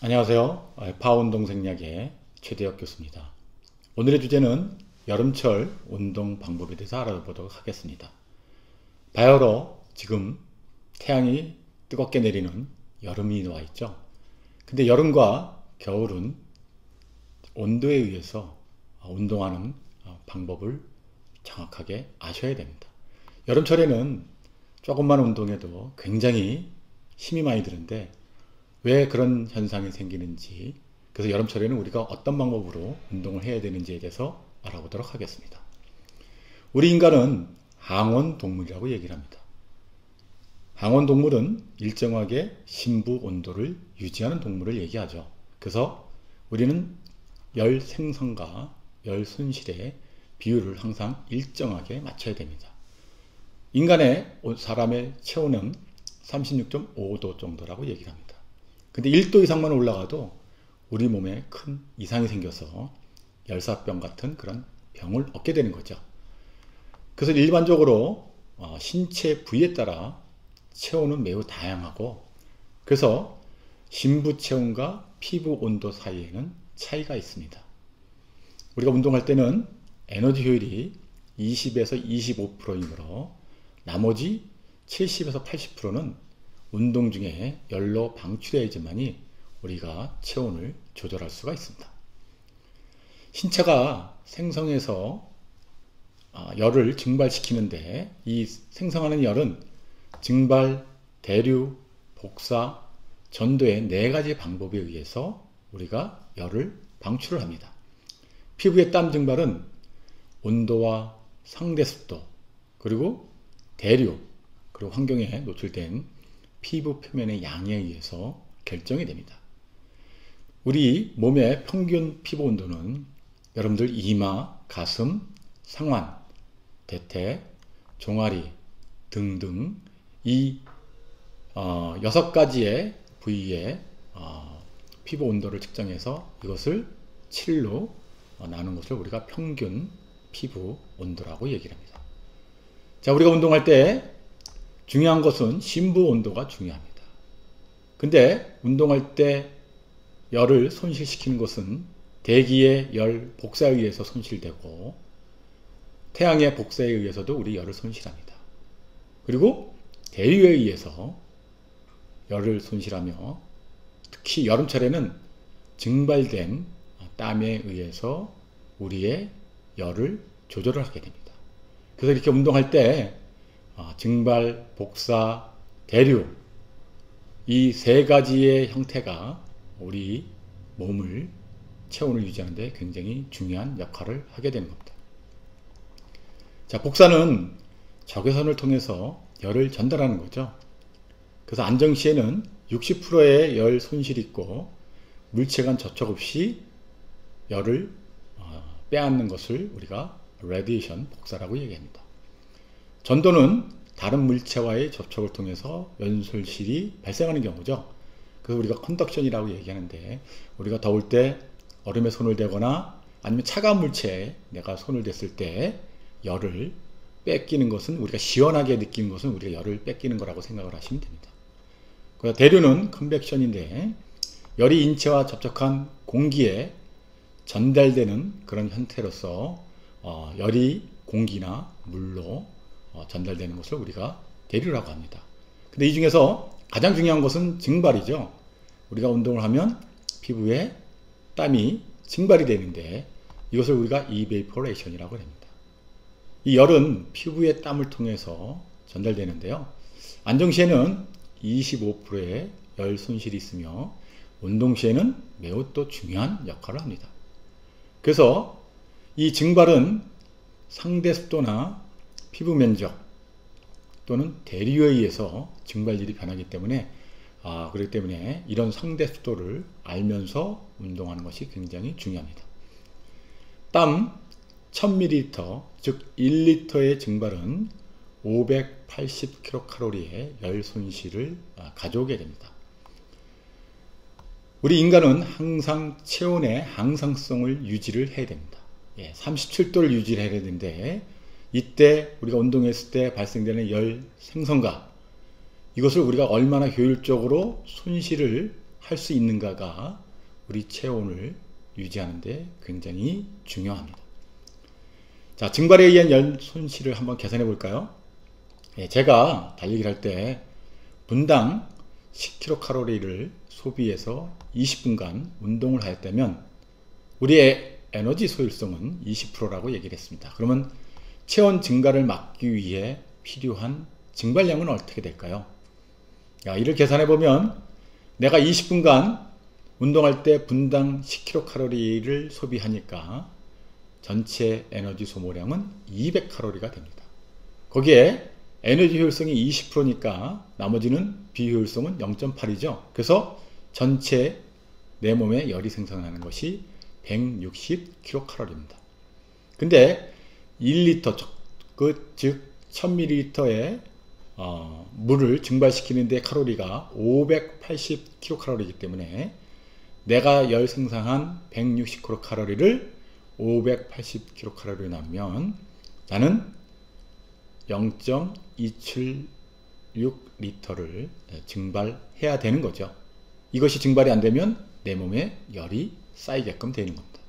안녕하세요. 파운동 생략의 최대혁 교수입니다. 오늘의 주제는 여름철 운동 방법에 대해서 알아보도록 하겠습니다. 바야흐로 지금 태양이 뜨겁게 내리는 여름이 와 있죠. 근데 여름과 겨울은 온도에 의해서 운동하는 방법을 정확하게 아셔야 됩니다. 여름철에는 조금만 운동해도 굉장히 힘이 많이 드는데 왜 그런 현상이 생기는지, 그래서 여름철에는 우리가 어떤 방법으로 운동을 해야 되는지에 대해서 알아보도록 하겠습니다. 우리 인간은 항원 동물이라고 얘기를 합니다. 항원 동물은 일정하게 심부 온도를 유지하는 동물을 얘기하죠. 그래서 우리는 열 생성과 열 손실의 비율을 항상 일정하게 맞춰야 됩니다. 사람의 체온은 36.5도 정도라고 얘기를 합니다. 근데 1도 이상만 올라가도 우리 몸에 큰 이상이 생겨서 열사병 같은 그런 병을 얻게 되는 거죠. 그래서 일반적으로 신체 부위에 따라 체온은 매우 다양하고, 그래서 심부 체온과 피부 온도 사이에는 차이가 있습니다. 우리가 운동할 때는 에너지 효율이 20에서 25%이므로 나머지 70에서 80%는 운동 중에 열로 방출해야지만이 우리가 체온을 조절할 수가 있습니다. 신체가 생성해서 열을 증발시키는데, 이 생성하는 열은 증발, 대류, 복사, 전도의 4가지 방법에 의해서 우리가 열을 방출을 합니다. 피부의 땀 증발은 온도와 상대 습도, 그리고 대류, 그리고 환경에 노출된 피부 표면의 양에 의해서 결정이 됩니다. 우리 몸의 평균 피부 온도는 여러분들 이마, 가슴, 상완, 대퇴, 종아리 등등 이 6가지의 부위의 피부 온도를 측정해서 이것을 7로 나눈 것을 우리가 평균 피부 온도라고 얘기를 합니다. 자, 우리가 운동할 때 중요한 것은 심부 온도가 중요합니다. 근데 운동할 때 열을 손실시키는 것은 대기의 열 복사에 의해서 손실되고, 태양의 복사에 의해서도 우리 열을 손실합니다. 그리고 대류에 의해서 열을 손실하며, 특히 여름철에는 증발된 땀에 의해서 우리의 열을 조절을 하게 됩니다. 그래서 이렇게 운동할 때 증발, 복사, 대류, 이 3가지의 형태가 우리 몸을, 체온을 유지하는 데 굉장히 중요한 역할을 하게 되는 겁니다. 자, 복사는 적외선을 통해서 열을 전달하는 거죠. 그래서 안정 시에는 60%의 열 손실이 있고, 물체간 접촉 없이 열을 빼앗는 것을 우리가 레디에이션 복사라고 얘기합니다. 전도는 다른 물체와의 접촉을 통해서 연솔실이 발생하는 경우죠. 그래서 우리가 컨덕션이라고 얘기하는데, 우리가 더울 때 얼음에 손을 대거나 아니면 차가운 물체에 내가 손을 댔을 때 열을 뺏기는 것은, 우리가 시원하게 느끼는 것은 우리가 열을 뺏기는 거라고 생각을 하시면 됩니다. 대류는 컨벡션인데, 열이 인체와 접촉한 공기에 전달되는 그런 형태로서 열이 공기나 물로 전달되는 것을 우리가 대류라고 합니다. 근데 이 중에서 가장 중요한 것은 증발이죠. 우리가 운동을 하면 피부에 땀이 증발이 되는데, 이것을 우리가 evaporation이라고 합니다. 이 열은 피부의 땀을 통해서 전달되는데요. 안정 시에는 25%의 열 손실이 있으며, 운동 시에는 매우 또 중요한 역할을 합니다. 그래서 이 증발은 상대 습도나 피부 면적 또는 대류에 의해서 증발질이 변하기 때문에, 그렇기 때문에 이런 상대 습도를 알면서 운동하는 것이 굉장히 중요합니다. 땀 1000ml, 즉 1리터의 증발은 580kcal의 열 손실을 가져오게 됩니다. 우리 인간은 항상 체온의 항상성을 유지를 해야 됩니다. 37도를 유지를 해야 되는데, 이때 우리가 운동했을 때 발생되는 열 생성과 이것을 우리가 얼마나 효율적으로 손실을 할 수 있는가가 우리 체온을 유지하는 데 굉장히 중요합니다. 자, 증발에 의한 열 손실을 한번 계산해 볼까요? 제가 달리기를 할 때 분당 10kcal를 소비해서 20분간 운동을 하였다면 우리의 에너지 소율성은 20%라고 얘기를 했습니다. 그러면 체온 증가를 막기 위해 필요한 증발량은 어떻게 될까요? 이를 계산해 보면 내가 20분간 운동할 때 분당 10kcal를 소비하니까 전체 에너지 소모량은 200칼로리가 됩니다. 거기에 에너지 효율성이 20%니까 나머지는 비효율성은 0.8이죠. 그래서 전체 내 몸에 열이 생성하는 것이 160kcal입니다. 근데 1리터, 즉 1000ml의 물을 증발시키는데 칼로리가 580kcal이기 때문에 내가 열 생성한 160kcal를 580kcal로 나누면 나는 0.276리터를 증발해야 되는 거죠. 이것이 증발이 안 되면 내 몸에 열이 쌓이게끔 되는 겁니다.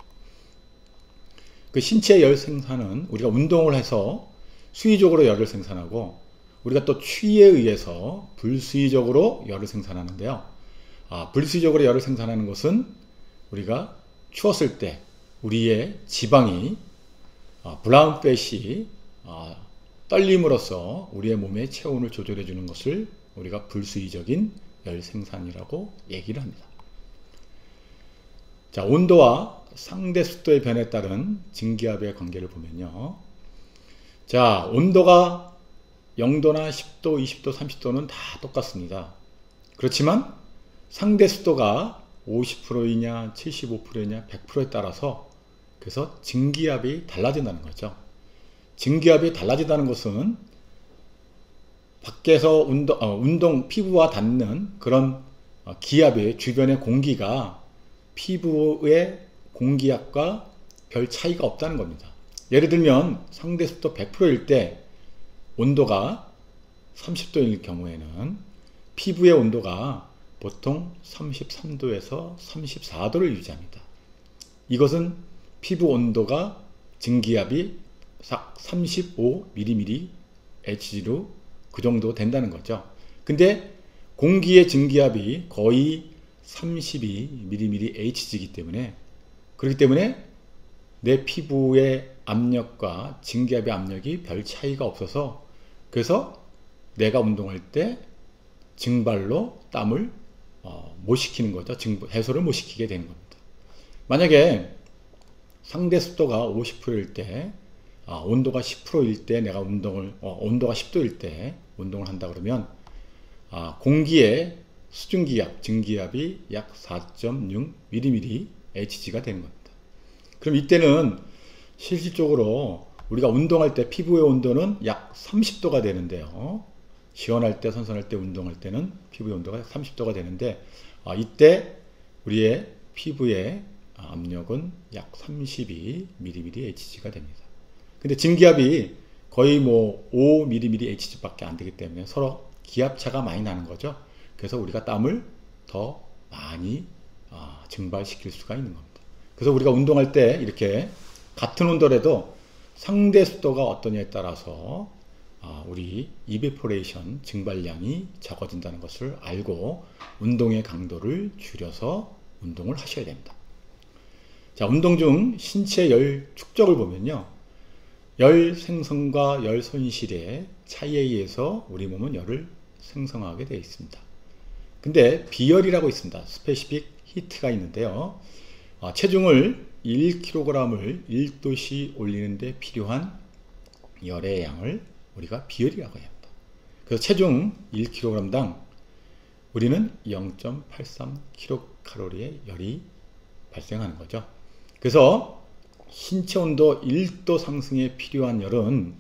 그 신체 열 생산은 우리가 운동을 해서 수의적으로 열을 생산하고 우리가 또 추위에 의해서 불수의적으로 열을 생산하는데요. 불수의적으로 열을 생산하는 것은 우리가 추웠을 때 우리의 지방이 브라운 팻이 떨림으로써 우리의 몸의 체온을 조절해 주는 것을 우리가 불수의적인 열 생산이라고 얘기를 합니다. 자, 온도와 상대 습도의 변화에 따른 증기압의 관계를 보면요. 자, 온도가 0도나 10도, 20도, 30도는 다 똑같습니다. 그렇지만 상대 습도가 50%이냐, 75%이냐, 100%에 따라서 그래서 증기압이 달라진다는 거죠. 증기압이 달라진다는 것은 밖에서 피부와 닿는 그런 기압의 주변의 공기가 피부의 공기압과 별 차이가 없다는 겁니다. 예를 들면 상대 습도 100%일 때 온도가 30도일 경우에는 피부의 온도가 보통 33도에서 34도를 유지합니다. 이것은 피부 온도가 증기압이 35mmHg로 그 정도 된다는 거죠. 근데 공기의 증기압이 거의 32mmHg이기 때문에 그렇기 때문에 내 피부의 압력과 증기압의 압력이 별 차이가 없어서 그래서 내가 운동할 때 증발로 땀을 못 시키는 거죠. 해소를 못 시키게 되는 겁니다. 만약에 상대 습도가 50%일 때 온도가 10%일 때 내가 온도가 10도일 때 운동을 한다 그러면 공기의 수증기압, 증기압이 약 4.6mmHg가 되는 겁니다. 그럼 이때는 실질적으로 우리가 운동할 때 피부의 온도는 약 30도가 되는데요. 시원할 때, 선선할 때 운동할 때는 피부의 온도가 약 30도가 되는데 이때 우리의 피부의 압력은 약 32mmHg가 됩니다. 근데 증기압이 거의 5mmHg 밖에 안 되기 때문에 서로 기압차가 많이 나는 거죠. 그래서 우리가 땀을 더 많이 증발시킬 수가 있는 겁니다. 그래서 우리가 운동할 때 이렇게 같은 온도라도 상대 습도가 어떠냐에 따라서 우리 이베포레이션 증발량이 적어진다는 것을 알고 운동의 강도를 줄여서 운동을 하셔야 됩니다. 자, 운동 중 신체 열 축적을 보면요. 열 생성과 열 손실의 차이에 의해서 우리 몸은 열을 생성하게 되어 있습니다. 근데 비열이라고 있습니다. 스페시픽 히트가 있는데요. 체중을 1kg을 1도씩 올리는 데 필요한 열의 양을 우리가 비열이라고 합니다. 그래서 체중 1kg당 우리는 0.83kcal의 열이 발생하는 거죠. 그래서 신체 온도 1도 상승에 필요한 열은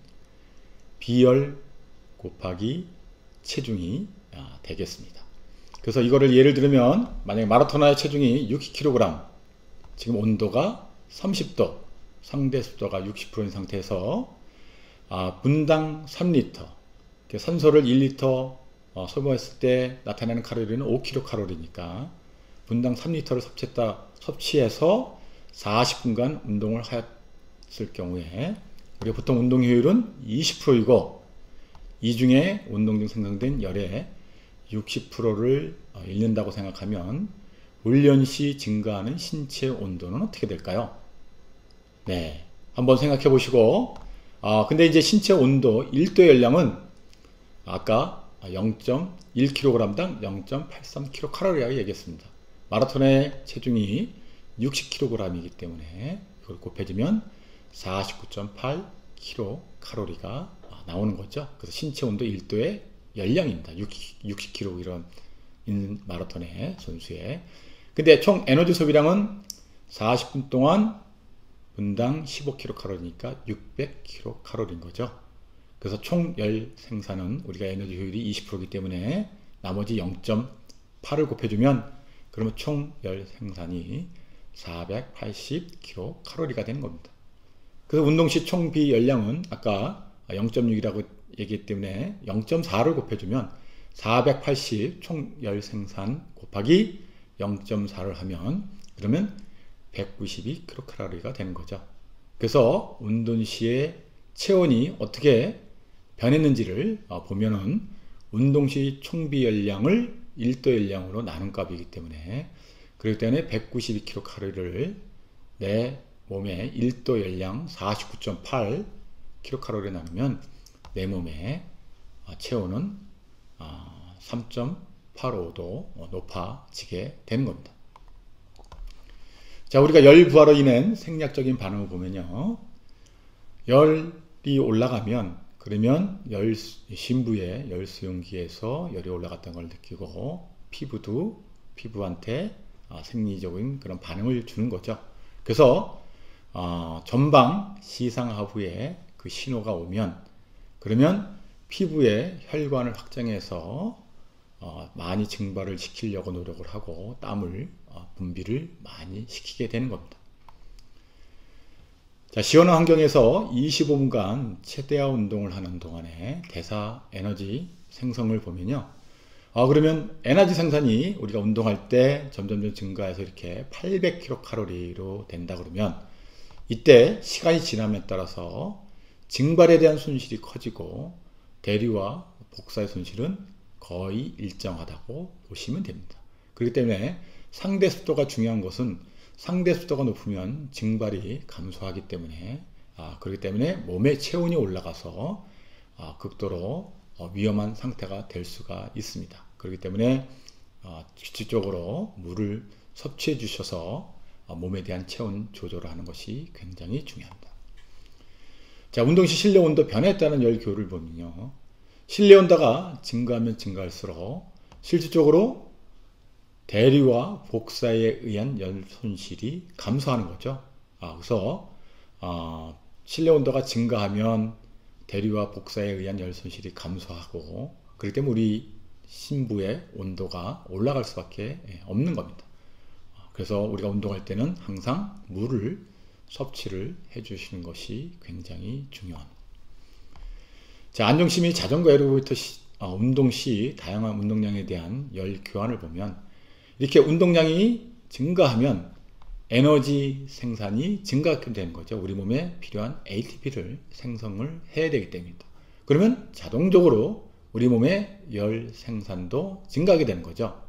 비열 곱하기 체중이 되겠습니다. 그래서 이거를 예를 들면 만약에 마라토너의 체중이 60kg, 지금 온도가 30도, 상대 습도가 60%인 상태에서 분당 3리터, 산소를 1리터 소모했을 때 나타나는 칼로리는 5kcal니까 분당 3리터를 섭취해서 40분간 운동을 하였을 경우에 우리가 보통 운동 효율은 20%이고 이 중에 운동 중 생성된 열의 60%를 잃는다고 생각하면 훈련 시 증가하는 신체 온도는 어떻게 될까요? 네, 한번 생각해 보시고 근데 이제 신체 온도 1도 열량은 아까 0.1kg당 0.83kcal라고 얘기했습니다. 마라톤의 체중이 60kg이기 때문에 이걸 곱해주면 49.8kcal가 나오는 거죠. 그래서 신체 온도 1도의 열량입니다. 60kg 이런 마라톤의 선수의. 근데 총 에너지 소비량은 40분 동안 분당 15kcal니까 600kcal인 거죠. 그래서 총 열 생산은 우리가 에너지 효율이 20%이기 때문에 나머지 0.8을 곱해주면 그러면 총 열 생산이 480kcal가 되는 겁니다. 그래서 운동 시 총 비열량은 아까 0.6이라고 얘기했기 때문에 0.4를 곱해주면 480 총 열 생산 곱하기 0.4를 하면 그러면 192kcal가 되는 거죠. 그래서 운동 시에 체온이 어떻게 변했는지를 보면은 운동 시 총비 열량을 1도 열량으로 나눈 값이기 때문에 그렇기 때문에 192kcal를 내 몸의 1도 열량 49.8kcal에 나누면 내 몸의 체온은 3.85도 높아지게 되는 겁니다. 자, 우리가 열 부하로 인한 생략적인 반응을 보면요. 열이 올라가면 그러면 심부의 열 수용기에서 열이 올라갔다는 걸 느끼고 피부한테 생리적인 그런 반응을 주는 거죠. 그래서 전방 시상하부에 그 신호가 오면 그러면 피부의 혈관을 확장해서 많이 증발을 시키려고 노력을 하고 땀을 분비를 많이 시키게 되는 겁니다. 자, 시원한 환경에서 25분간 최대화 운동을 하는 동안에 대사 에너지 생성을 보면요. 그러면 에너지 생산이 우리가 운동할 때 점점 증가해서 이렇게 800kcal로 된다 그러면 이때 시간이 지남에 따라서 증발에 대한 손실이 커지고 대류와 복사의 손실은 거의 일정하다고 보시면 됩니다. 그렇기 때문에 상대 습도가 중요한 것은 상대 습도가 높으면 증발이 감소하기 때문에 그렇기 때문에 몸의 체온이 올라가서 극도로 위험한 상태가 될 수가 있습니다. 그렇기 때문에 규칙적으로 물을 섭취해 주셔서 몸에 대한 체온 조절을 하는 것이 굉장히 중요합니다. 자, 운동 시 실내 온도 변화에 따른 열 교류를 보면요. 실내 온도가 증가하면 증가할수록 실질적으로 대류와 복사에 의한 열 손실이 감소하는 거죠. 그래서 실내 온도가 증가하면 대류와 복사에 의한 열 손실이 감소하고 그렇기 때문에 우리 심부의 온도가 올라갈 수밖에 없는 겁니다. 그래서 우리가 운동할 때는 항상 물을 섭취를 해 주시는 것이 굉장히 중요합니다. 자, 안정시 및 자전거 에어로비터 운동 시 다양한 운동량에 대한 열 교환을 보면 이렇게 운동량이 증가하면 에너지 생산이 증가하게 되는 거죠. 우리 몸에 필요한 ATP를 생성을 해야 되기 때문입니다. 그러면 자동적으로 우리 몸의 열 생산도 증가하게 되는 거죠.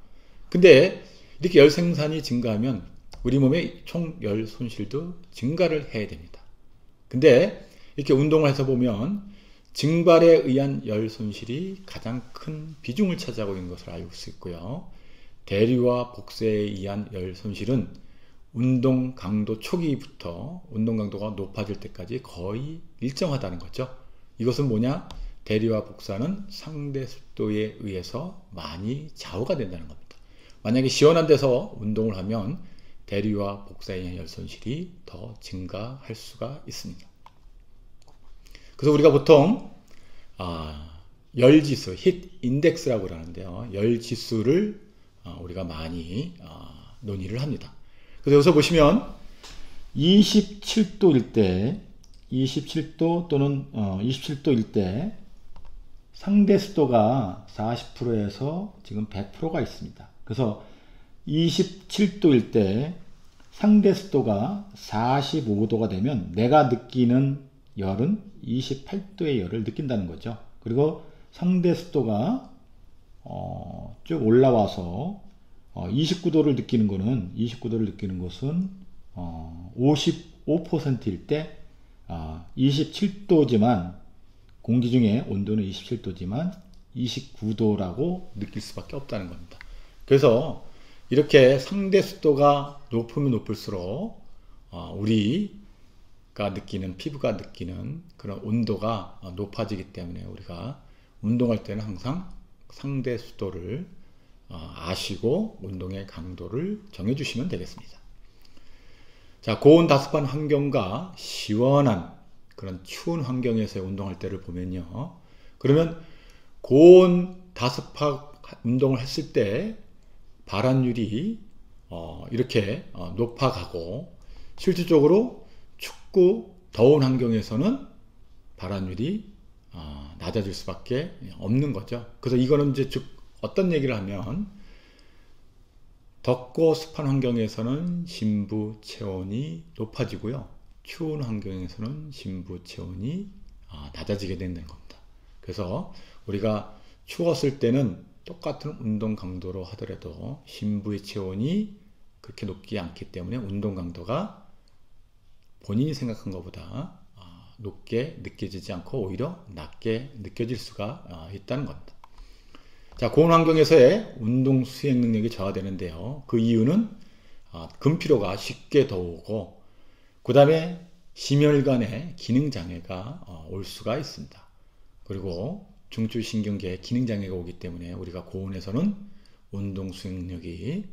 근데 이렇게 열 생산이 증가하면 우리 몸의 총 열 손실도 증가를 해야 됩니다. 근데 이렇게 운동을 해서 보면 증발에 의한 열 손실이 가장 큰 비중을 차지하고 있는 것을 알 수 있고요. 대류와 복사에 의한 열 손실은 운동 강도 초기부터 운동 강도가 높아질 때까지 거의 일정하다는 거죠. 이것은 뭐냐? 대류와 복사는 상대 습도에 의해서 많이 좌우가 된다는 겁니다. 만약에 시원한 데서 운동을 하면 대류와 복사에 의한 열 손실이 더 증가할 수가 있습니다. 그래서 우리가 보통 열지수, 히트 인덱스라고 하는데요. 열지수를 우리가 많이 논의를 합니다. 그래서 여기서 보시면 27도일 때 27도 또는 27도일 때 상대 습도가 40%에서 지금 100%가 있습니다. 그래서 27도일 때 상대 습도가 45도가 되면 내가 느끼는 열은 28도의 열을 느낀다는 거죠. 그리고 상대 습도가 쭉 올라와서 29도를 느끼는 것은 55%일 때 27도지만 공기 중에 온도는 27도지만 29도라고 느낄 수밖에 없다는 겁니다. 그래서 이렇게 상대 습도가 높으면 높을수록 우리가 느끼는, 피부가 느끼는 그런 온도가 높아지기 때문에 우리가 운동할 때는 항상 상대 습도를 아시고 운동의 강도를 정해주시면 되겠습니다. 자, 고온 다습한 환경과 시원한 그런 추운 환경에서의 운동할 때를 보면요. 그러면 고온 다습한 운동을 했을 때 발환율이 이렇게 높아가고, 실질적으로 춥고 더운 환경에서는 발환율이 낮아질 수밖에 없는 거죠. 그래서 이거는 이제 즉 어떤 얘기를 하면, 덥고 습한 환경에서는 심부 체온이 높아지고요, 추운 환경에서는 심부 체온이 낮아지게 된다는 겁니다. 그래서 우리가 추웠을 때는 똑같은 운동 강도로 하더라도 심부의 체온이 그렇게 높지 않기 때문에 운동 강도가 본인이 생각한 것보다 높게 느껴지지 않고 오히려 낮게 느껴질 수가 있다는 겁니다. 자, 고온 환경에서의 운동 수행 능력이 저하되는데요. 그 이유는 근피로가 쉽게 더오고, 그 다음에 심혈관의 기능장애가 올 수가 있습니다. 그리고 중추신경계에 기능장애가 오기 때문에 우리가 고온에서는 운동 수행 능력이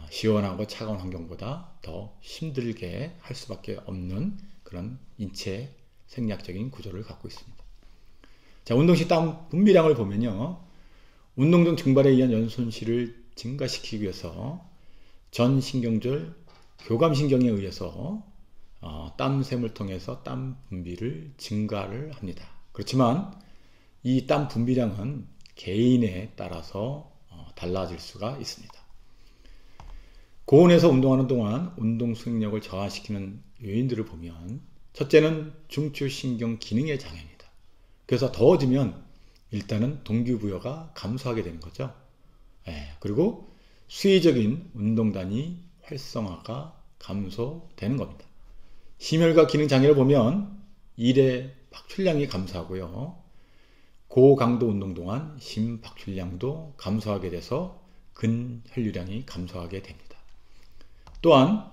시원하고 차가운 환경보다 더 힘들게 할 수밖에 없는 그런 인체 생리학적인 구조를 갖고 있습니다. 자, 운동 시 땀 분비량을 보면요. 운동 중 증발에 의한 연손실을 증가시키기 위해서 전신경절 교감신경에 의해서 땀샘을 통해서 땀 분비를 증가를 합니다. 그렇지만 이 땀 분비량은 개인에 따라서 달라질 수가 있습니다. 고온에서 운동하는 동안 운동 수행력을 저하시키는 요인들을 보면, 첫째는 중추신경 기능의 장애입니다. 그래서 더워지면 일단은 동기부여가 감소하게 되는 거죠. 그리고 수의적인 운동단위 활성화가 감소되는 겁니다. 심혈관 기능 장애를 보면 일의 박출량이 감소하고요, 고강도 운동 동안 심박출량도 감소하게 돼서 근혈류량이 감소하게 됩니다. 또한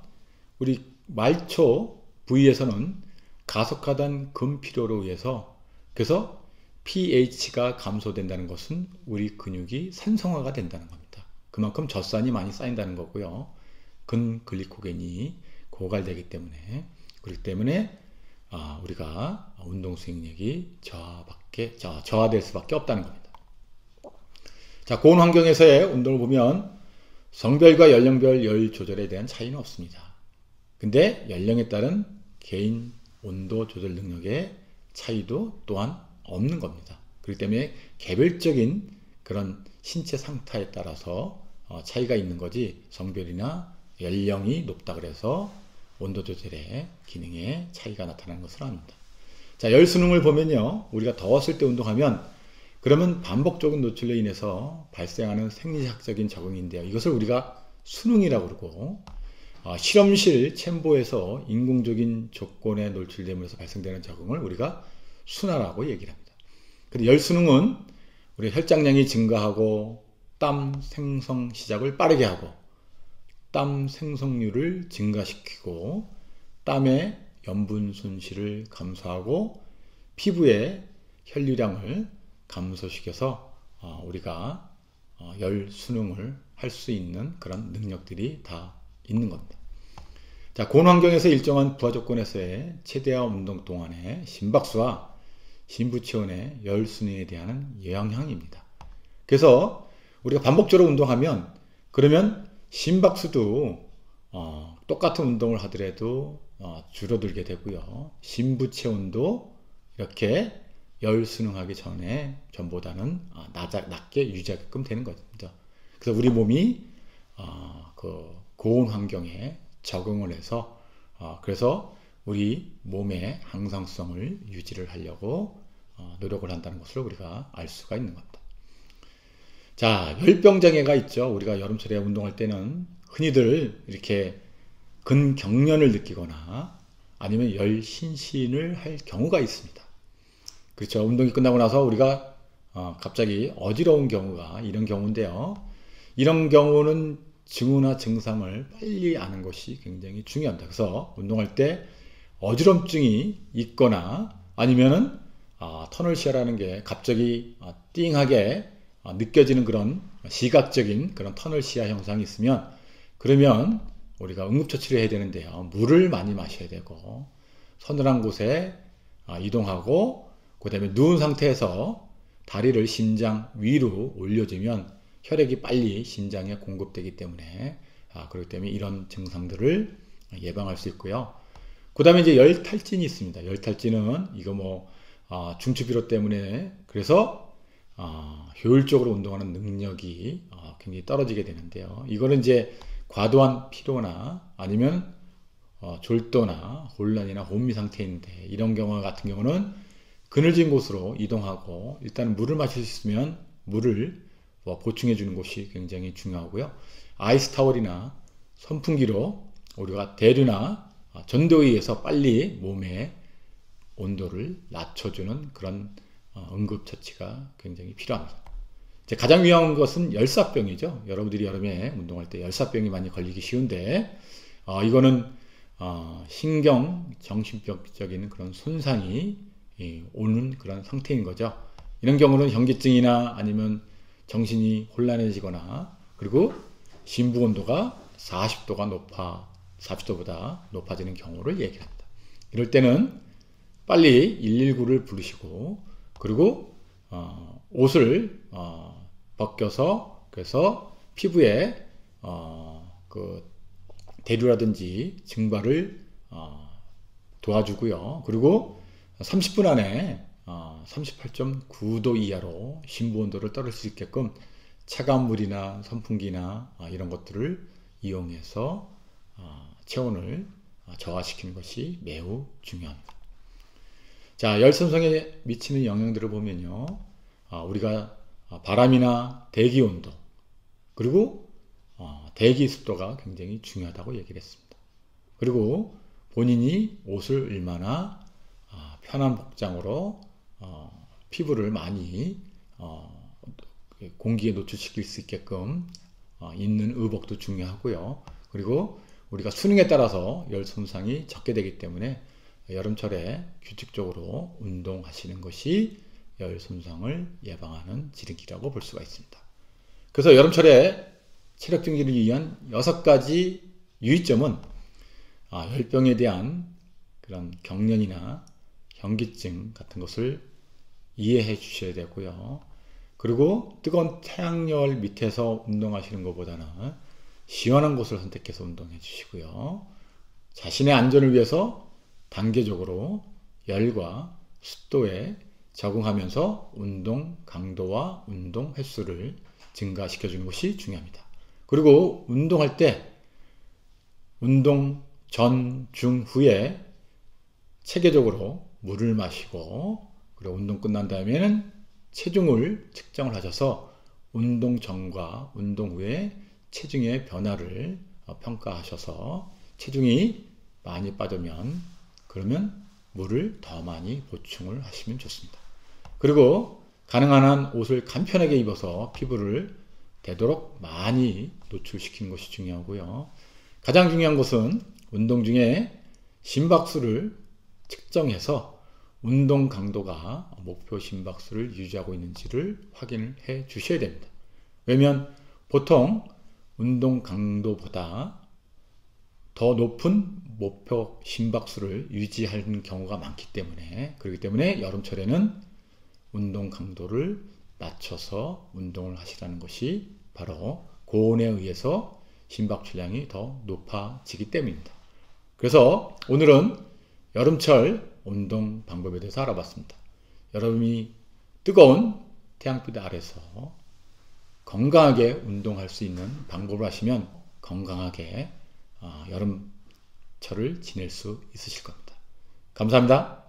우리 말초 부위에서는 가속화된 근피로로 의해서, 그래서 pH가 감소된다는 것은 우리 근육이 산성화가 된다는 겁니다. 그만큼 젖산이 많이 쌓인다는 거고요, 근글리코겐이 고갈되기 때문에, 그렇기 때문에 우리가 운동 수행력이 저하될 수밖에 없다는 겁니다. 자, 고온 환경에서의 운동을 보면 성별과 연령별 열 조절에 대한 차이는 없습니다. 근데 연령에 따른 개인 온도 조절 능력의 차이도 또한 없는 겁니다. 그렇기 때문에 개별적인 그런 신체 상태에 따라서 차이가 있는 거지, 성별이나 연령이 높다 그래서 온도 조절의 기능에 차이가 나타나는 것은 아닙니다. 자, 열 수능을 보면요, 우리가 더웠을 때 운동하면 그러면 반복적인 노출로 인해서 발생하는 생리학적인 적응인데요, 이것을 우리가 수능이라고 그러고, 실험실 챔버에서 인공적인 조건에 노출됨으로써 발생되는 적응을 우리가 순화라고 얘기를 합니다. 근데 열 수능은 우리 혈장량이 증가하고 땀 생성 시작을 빠르게 하고 땀 생성률을 증가시키고 땀의 염분 손실을 감소하고 피부의 혈류량을 감소시켜서 우리가 열 수능을 할 수 있는 그런 능력들이 다 있는 겁니다. 자, 고온 환경에서 일정한 부하 조건에서의 최대화 운동 동안의 심박수와 심부체온의 열 수능에 대한 영향입니다. 그래서 우리가 반복적으로 운동하면, 그러면 심박수도 똑같은 운동을 하더라도 줄어들게 되고요, 심부체온도 이렇게 열 수능하기 전보다는 낮게 유지하게끔 되는 거죠. 그래서 우리 몸이 그 고온 환경에 적응을 해서 그래서 우리 몸의 항상성을 유지를 하려고 노력을 한다는 것을 우리가 알 수가 있는 겁니다. 자, 열병장애가 있죠. 우리가 여름철에 운동할 때는 흔히들 이렇게 근경련을 느끼거나 아니면 열신신을 할 경우가 있습니다. 그렇죠. 운동이 끝나고 나서 우리가 갑자기 어지러운 경우가 이런 경우인데요. 이런 경우는 징후나 증상을 빨리 아는 것이 굉장히 중요합니다. 그래서 운동할 때 어지럼증이 있거나 아니면은 터널 시야라는 게 갑자기 띵하게 느껴지는 그런 시각적인 그런 터널 시야 현상이 있으면 그러면 우리가 응급처치를 해야 되는데요. 물을 많이 마셔야 되고 서늘한 곳에 이동하고 그 다음에 누운 상태에서 다리를 심장 위로 올려주면 혈액이 빨리 심장에 공급되기 때문에 그렇기 때문에 이런 증상들을 예방할 수 있고요. 그 다음에 이제 열탈진이 있습니다. 열탈진은 이거 중추비로 때문에 그래서 효율적으로 운동하는 능력이 굉장히 떨어지게 되는데요. 이거는 이제 과도한 피로나 아니면 졸도나 혼란이나 혼미 상태인데 이런 경우 같은 경우는 그늘진 곳으로 이동하고 일단 물을 마실 수 있으면 물을 보충해 주는 것이 굉장히 중요하고요. 아이스 타월이나 선풍기로 우리가 대류나 전도에 의해서 빨리 몸의 온도를 낮춰주는 그런 응급처치가 굉장히 필요합니다. 가장 위험한 것은 열사병이죠. 여러분들이 여름에 운동할 때 열사병이 많이 걸리기 쉬운데 이거는 신경 정신병적인 그런 손상이 오는 그런 상태인 거죠. 이런 경우는 현기증이나 아니면 정신이 혼란해지거나 그리고 심부 온도가 40도보다 높아지는 경우를 얘기합니다. 이럴 때는 빨리 119를 부르시고 그리고 옷을 벗겨서 그래서 피부에 그 대류라든지 증발을 도와주고요. 그리고 30분 안에 38.9도 이하로 심부 온도를 떨어질 수 있게끔 차가운 물이나 선풍기나 이런 것들을 이용해서 체온을 저하시키는 것이 매우 중요합니다. 자, 열손상에 미치는 영향들을 보면요. 우리가 바람이나 대기 온도 그리고 대기 습도가 굉장히 중요하다고 얘기를 했습니다. 그리고 본인이 옷을 얼마나 편한 복장으로 피부를 많이 공기에 노출시킬 수 있게끔 입는 의복도 중요하고요. 그리고 우리가 수능에 따라서 열 손상이 적게 되기 때문에 여름철에 규칙적으로 운동하시는 것이 열 손상을 예방하는 지름길이라고 볼 수가 있습니다. 그래서 여름철에 체력 증진을 위한 6가지 유의점은 열병에 대한 그런 경련이나 현기증 같은 것을 이해해 주셔야 되고요. 그리고 뜨거운 태양열 밑에서 운동하시는 것보다는 시원한 곳을 선택해서 운동해 주시고요. 자신의 안전을 위해서 단계적으로 열과 습도에 적응하면서 운동 강도와 운동 횟수를 증가시켜 주는 것이 중요합니다. 그리고 운동할 때 운동 전, 중, 후에 체계적으로 물을 마시고 그리고 운동 끝난 다음에는 체중을 측정을 하셔서 운동 전과 운동 후에 체중의 변화를 평가하셔서 체중이 많이 빠지면 그러면 물을 더 많이 보충을 하시면 좋습니다. 그리고 가능한 한 옷을 간편하게 입어서 피부를 되도록 많이 노출시키는 것이 중요하고요. 가장 중요한 것은 운동 중에 심박수를 측정해서 운동 강도가 목표 심박수를 유지하고 있는지를 확인을 해 주셔야 됩니다. 왜냐하면 보통 운동 강도보다 더 높은 목표 심박수를 유지하는 경우가 많기 때문에 그렇기 때문에 여름철에는 운동 강도를 낮춰서 운동을 하시라는 것이 바로 고온에 의해서 심박 출량이 더 높아지기 때문입니다. 그래서 오늘은 여름철 운동 방법에 대해서 알아봤습니다. 여러분이 뜨거운 태양빛 아래서 건강하게 운동할 수 있는 방법을 하시면 건강하게 여름철을 지낼 수 있으실 겁니다. 감사합니다.